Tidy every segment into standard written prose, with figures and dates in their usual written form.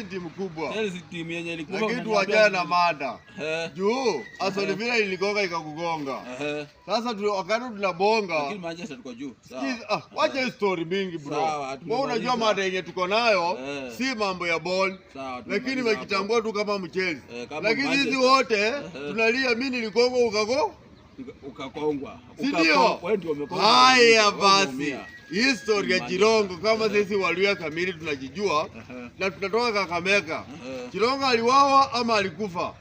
timu kubwa. Chelsea timu yenye ilikuwa. Lakini tuachane na mada. Juu Aston Villa iligonga ikakugonga. Sasa wakati tunabonga. Lakini Manchester tuko juu. Sawa. Wacha hii story mingi bro. Wewe unajua mada yenye tuko nayo si mambo ya ball. Lakini wakitambua tu kama mchezo. Lakini sisi wote tunalia mimi niligonga ukakongwa. Ndio. Haya basi. History ya Chirongo kama sisi Waluya kamili tunajijua na tunatoka Kakamega. Chirongo aliwawa ama alikufa?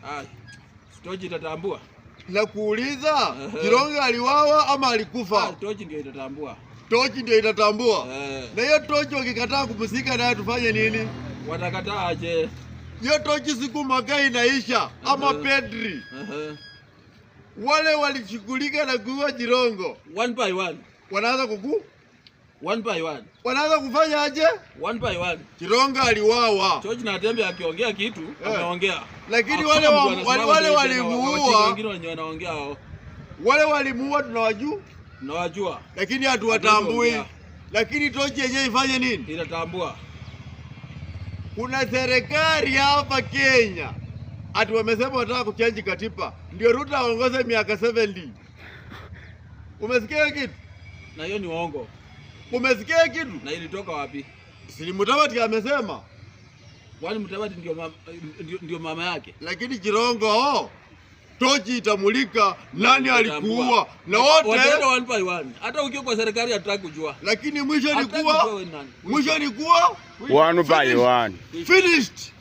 Tochi itatambua. Na kuuliza Chirongo aliwawa ama alikufa? Tochi ndio itatambua. Tochi ndio itatambua. Na hiyo tochi wakikataa kupumzika naye tufanye nini? Watakataa aje? Hiyo tochi siku makaa inaisha ama Pedri. Wale walishughulika na kuua Chirongo. One by one. Wanaanza kuku? One by one. Wanaanza kufanya aje? One by one. Chirongo aliwawa. George na Tembe akiongea kitu, ameongea. Lakini wale walimuua. Wengine wenye wanaongea hao. Wale walimuua tunawajua? Tunawajua. Lakini hatuwatambui. Lakini tochi yenyewe ifanye nini? Inatambua. Kuna serikali hapa Kenya. Ati wamesema wataka kuchange katiba. Ndio Ruto aongoze miaka 70. Umesikia kitu? Na hiyo ni uongo. Umesikia kitu? Na ilitoka wapi? Si Mudavadi amesema. Wani Mudavadi ndio mama yake. Lakini Chirongo tochi itamulika nani alikuua na wote wataenda one by one. Hata ukiwa kwa serikali hatutaki kujua. Lakini mwisho ni kuwa one by one. Finished.